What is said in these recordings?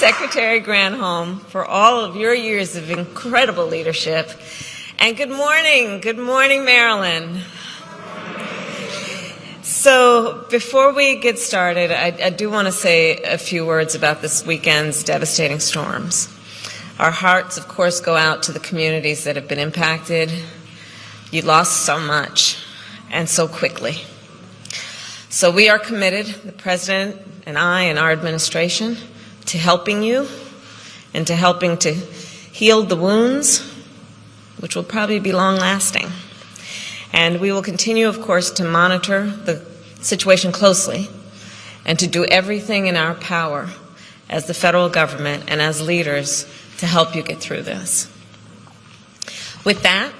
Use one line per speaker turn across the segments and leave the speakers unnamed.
Secretary Granholm, for all of your years of incredible leadership. And good morning, Maryland. So before we get started, I do want to say a few words about this weekend's devastating storms. Our hearts, of course, go out to the communities that have been impacted. You lost so much, and so quickly. So we are committed, the President and I and our administration, to helping you and to helping to heal the wounds, which will probably be long-lasting. And we will continue, of course, to monitor the situation closely and to do everything in our power as the federal government and as leaders to help you get through this. With that,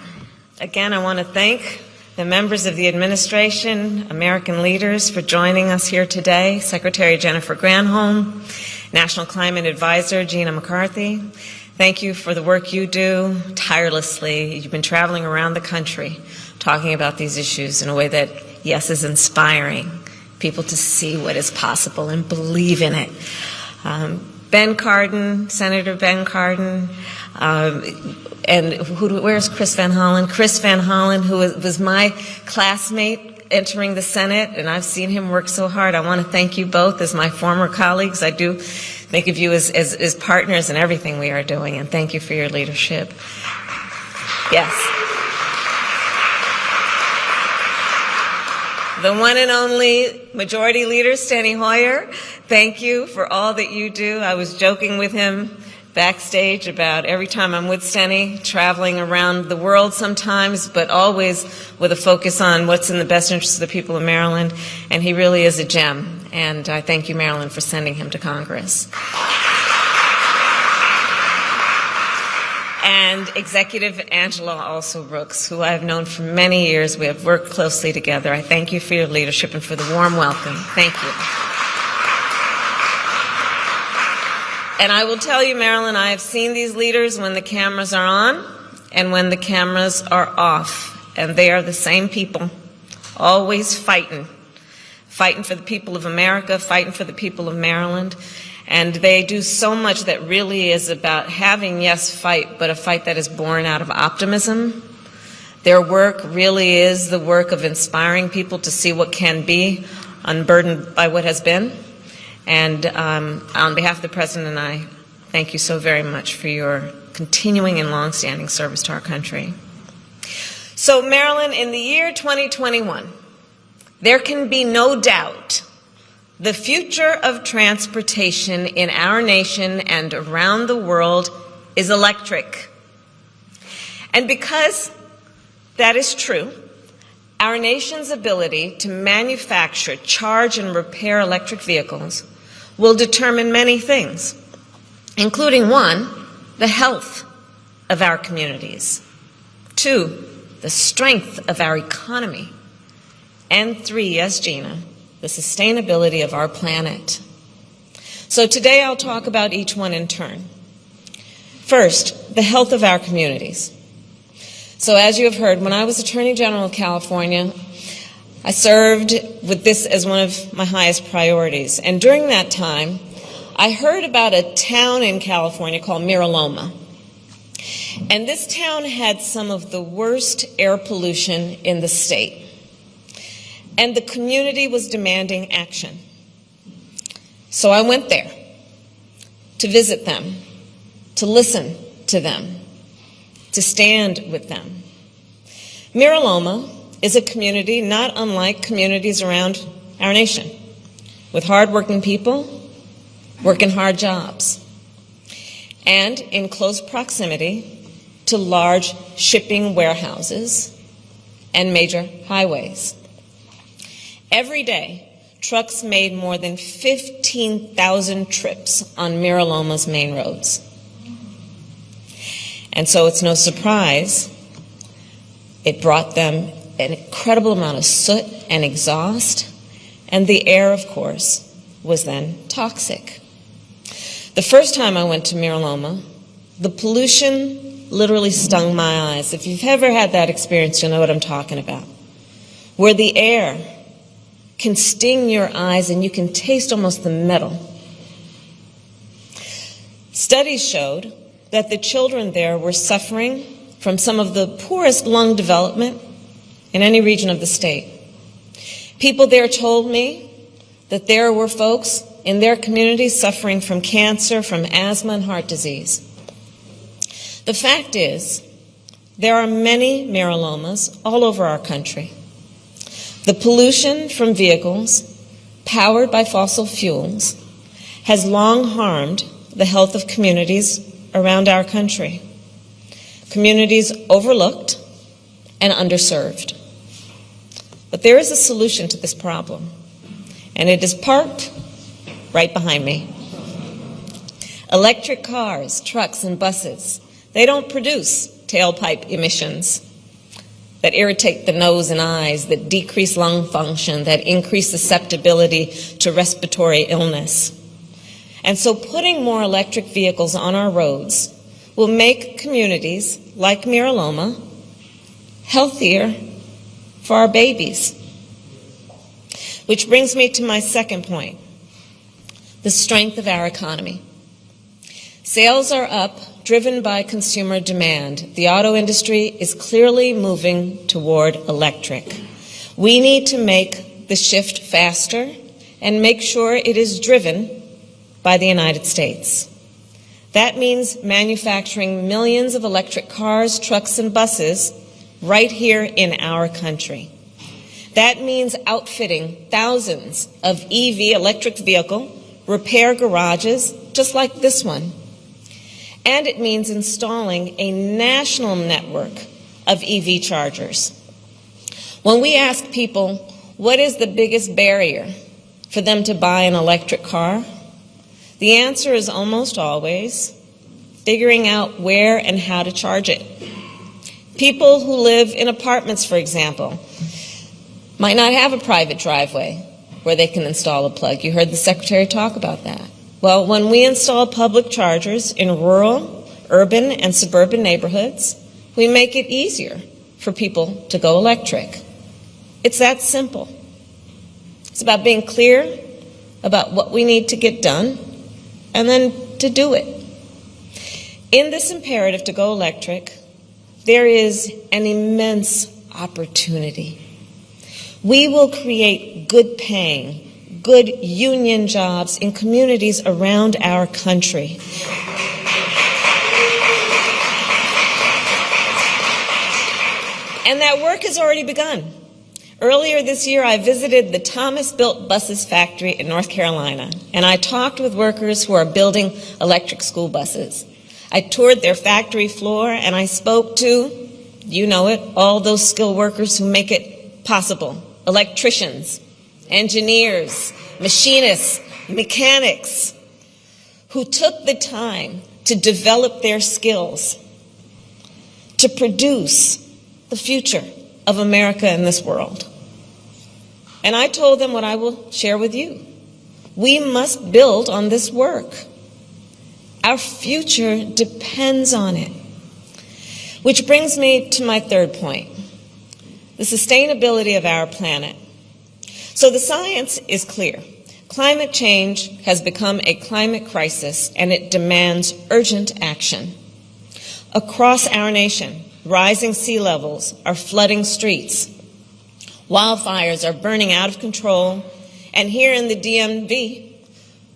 again, I want to thank the members of the administration, American leaders, for joining us here today, Secretary Jennifer Granholm, National Climate Advisor Gina McCarthy. Thank you for the work you do tirelessly. You've been traveling around the country talking about these issues in a way that, yes, is inspiring people to see what is possible and believe in it. Ben Cardin, Senator Ben Cardin, and where's Chris Van Hollen? Chris Van Hollen, who was my classmate entering the Senate, and I've seen him work so hard. I want to thank you both as my former colleagues. I do think of you as partners in everything we are doing, and thank you for your leadership. Yes. The one and only Majority Leader, Steny Hoyer, thank you for all that you do. I was joking with him backstage about every time I'm with Steny, traveling around the world sometimes, but always with a focus on what's in the best interest of the people of Maryland, and he really is a gem. And I thank you, Maryland, for sending him to Congress. And Executive Angela also Brooks, who I have known for many years. We have worked closely together. I thank you for your leadership and for the warm welcome. Thank you. And I will tell you, Maryland, I have seen these leaders when the cameras are on and when the cameras are off. And they are the same people, always fighting for the people of America, fighting for the people of Maryland. And they do so much that really is about having, yes, fight, but a fight that is born out of optimism. Their work really is the work of inspiring people to see what can be, unburdened by what has been. And on behalf of the President and I, thank you so very much for your continuing and longstanding service to our country. So, Maryland, in the year 2021, there can be no doubt the future of transportation in our nation and around the world is electric. And because that is true, our nation's ability to manufacture, charge, and repair electric vehicles will determine many things, including one, the health of our communities, two, the strength of our economy, and three, yes, Gina, the sustainability of our planet. So today I'll talk about each one in turn. First, the health of our communities. So as you have heard, when I was Attorney General of California, I served with this as one of my highest priorities. And during that time, I heard about a town in California called Mira Loma. And this town had some of the worst air pollution in the state. And the community was demanding action. So I went there to visit them, to listen to them, to stand with them. Mira Loma is a community not unlike communities around our nation, with hardworking people working hard jobs, and in close proximity to large shipping warehouses and major highways. Every day, trucks made more than 15,000 trips on Mira Loma's main roads. And so it's no surprise it brought them an incredible amount of soot and exhaust, and the air, of course, was then toxic. The first time I went to Mira Loma, the pollution literally stung my eyes. If you've ever had that experience, you'll know what I'm talking about, where the air can sting your eyes and you can taste almost the metal. Studies showed that the children there were suffering from some of the poorest lung development in any region of the state. People there told me that there were folks in their communities suffering from cancer, from asthma, and heart disease. The fact is, there are many myeloma all over our country. The pollution from vehicles powered by fossil fuels has long harmed the health of communities around our country. Communities overlooked and underserved. But there is a solution to this problem, and it is parked right behind me. Electric cars, trucks, and buses, they don't produce tailpipe emissions that irritate the nose and eyes, that decrease lung function, that increase susceptibility to respiratory illness. And so putting more electric vehicles on our roads will make communities like Miraloma healthier for our babies. Which brings me to my second point, the strength of our economy. Sales are up, driven by consumer demand. The auto industry is clearly moving toward electric. We need to make the shift faster and make sure it is driven by the United States. That means manufacturing millions of electric cars, trucks, and buses right here in our country. That means outfitting thousands of EV, electric vehicle, repair garages, just like this one. And it means installing a national network of EV chargers. When we ask people, what is the biggest barrier for them to buy an electric car? The answer is almost always figuring out where and how to charge it. People who live in apartments, for example, might not have a private driveway where they can install a plug. You heard the Secretary talk about that. Well, when we install public chargers in rural, urban, and suburban neighborhoods, we make it easier for people to go electric. It's that simple. It's about being clear about what we need to get done and then to do it. In this imperative to go electric, there is an immense opportunity. We will create good paying, good union jobs in communities around our country. And that work has already begun. Earlier this year, I visited the Thomas Built Buses factory in North Carolina, and I talked with workers who are building electric school buses. I toured their factory floor, and I spoke to, you know it, all those skilled workers who make it possible. Electricians, engineers, machinists, mechanics, who took the time to develop their skills to produce the future of America and this world. And I told them what I will share with you. We must build on this work. Our future depends on it. Which brings me to my third point, the sustainability of our planet. So the science is clear. Climate change has become a climate crisis, and it demands urgent action. Across our nation, rising sea levels are flooding streets. Wildfires are burning out of control. And here in the DMV,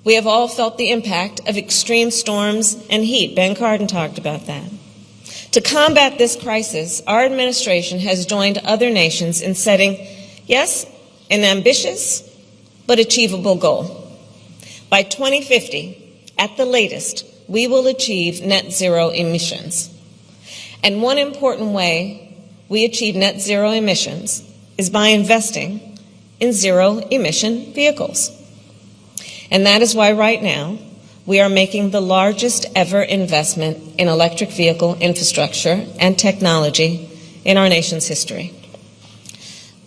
we have all felt the impact of extreme storms and heat. Ben Cardin talked about that. To combat this crisis, our administration has joined other nations in setting, yes, an ambitious but achievable goal. By 2050, at the latest, we will achieve net zero emissions. And one important way we achieve net zero emissions is by investing in zero-emission vehicles. And that is why right now we are making the largest ever investment in electric vehicle infrastructure and technology in our nation's history.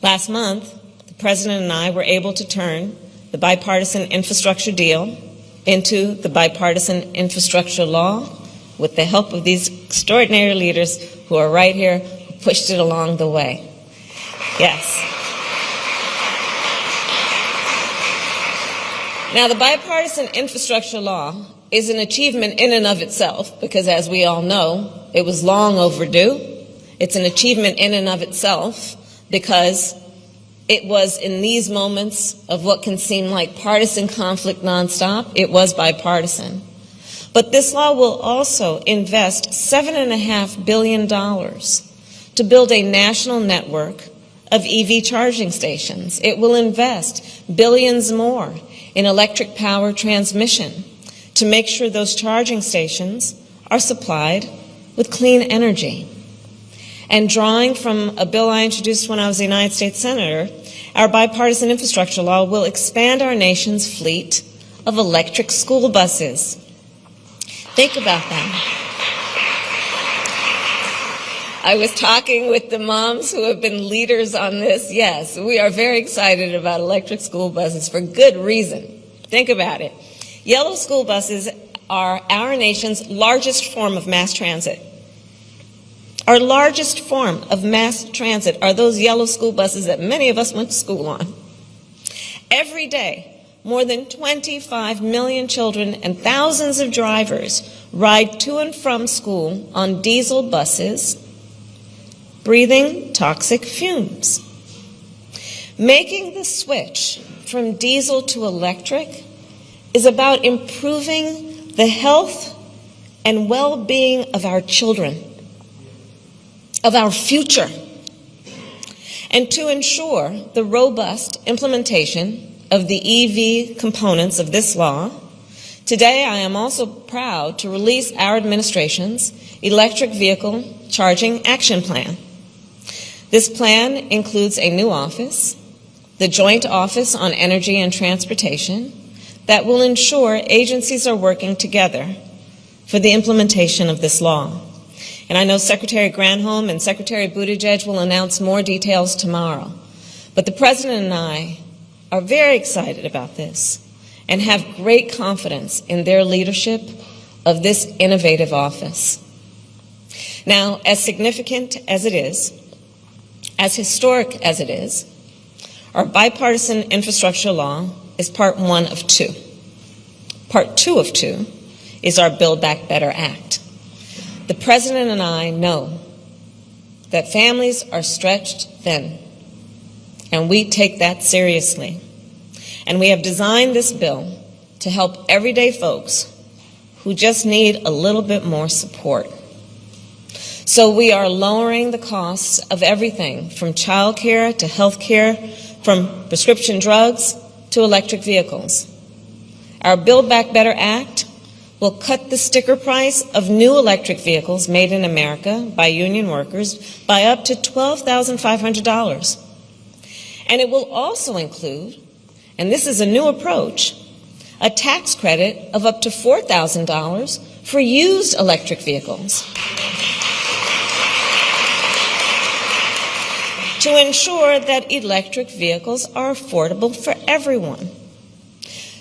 Last month, the President and I were able to turn the bipartisan infrastructure deal into the bipartisan infrastructure law with the help of these extraordinary leaders who are right here, who pushed it along the way. Yes. Now, the bipartisan infrastructure law is an achievement in and of itself, because as we all know, it was long overdue. It's an achievement in and of itself because it was in these moments of what can seem like partisan conflict nonstop, it was bipartisan. But this law will also invest $7.5 billion to build a national network of EV charging stations. It will invest billions more in electric power transmission to make sure those charging stations are supplied with clean energy. And drawing from a bill I introduced when I was a United States Senator, our bipartisan infrastructure law will expand our nation's fleet of electric school buses. Think about that. I was talking with the moms who have been leaders on this. Yes, we are very excited about electric school buses for good reason. Think about it. Yellow school buses are our nation's largest form of mass transit. Our largest form of mass transit are those yellow school buses that many of us went to school on. Every day, more than 25 million children and thousands of drivers ride to and from school on diesel buses, breathing toxic fumes. Making the switch from diesel to electric is about improving the health and well-being of our children, of our future, and to ensure the robust implementation of the EV components of this law. Today, I am also proud to release our administration's Electric Vehicle Charging Action Plan. This plan includes a new office, the Joint Office on Energy and Transportation, that will ensure agencies are working together for the implementation of this law. And I know Secretary Granholm and Secretary Buttigieg will announce more details tomorrow. But the President and I are very excited about this and have great confidence in their leadership of this innovative office. Now, as significant as it is, as historic as it is, our bipartisan infrastructure law is part one of two. Part two of two is our Build Back Better Act. The President and I know that families are stretched thin, and we take that seriously. And we have designed this bill to help everyday folks who just need a little bit more support. So we are lowering the costs of everything from child care to health care, from prescription drugs to electric vehicles. Our Build Back Better Act will cut the sticker price of new electric vehicles made in America by union workers by up to $12,500. And it will also include, and this is a new approach, a tax credit of up to $4,000 for used electric vehicles to ensure that electric vehicles are affordable for everyone.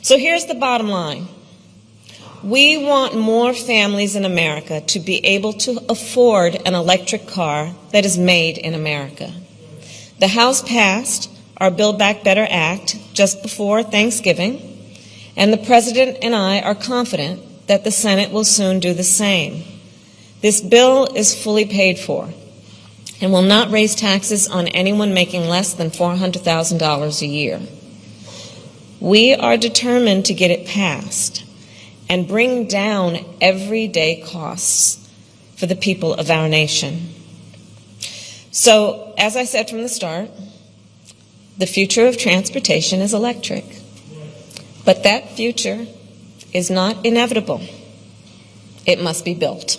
So here's the bottom line. We want more families in America to be able to afford an electric car that is made in America. The House passed our Build Back Better Act just before Thanksgiving, and the President and I are confident that the Senate will soon do the same. This bill is fully paid for and will not raise taxes on anyone making less than $400,000 a year. We are determined to get it passed and bring down everyday costs for the people of our nation. So, as I said from the start, the future of transportation is electric. But that future is not inevitable. It must be built.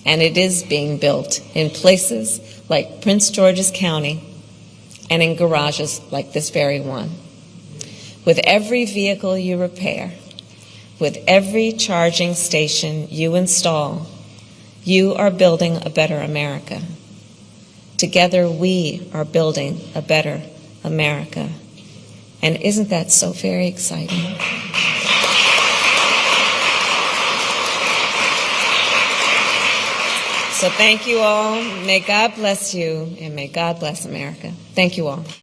And it is being built in places like Prince George's County and in garages like this very one. With every vehicle you repair, with every charging station you install, you are building a better America. Together we are building a better America. And isn't that so very exciting? So thank you all. May God bless you, and may God bless America. Thank you all.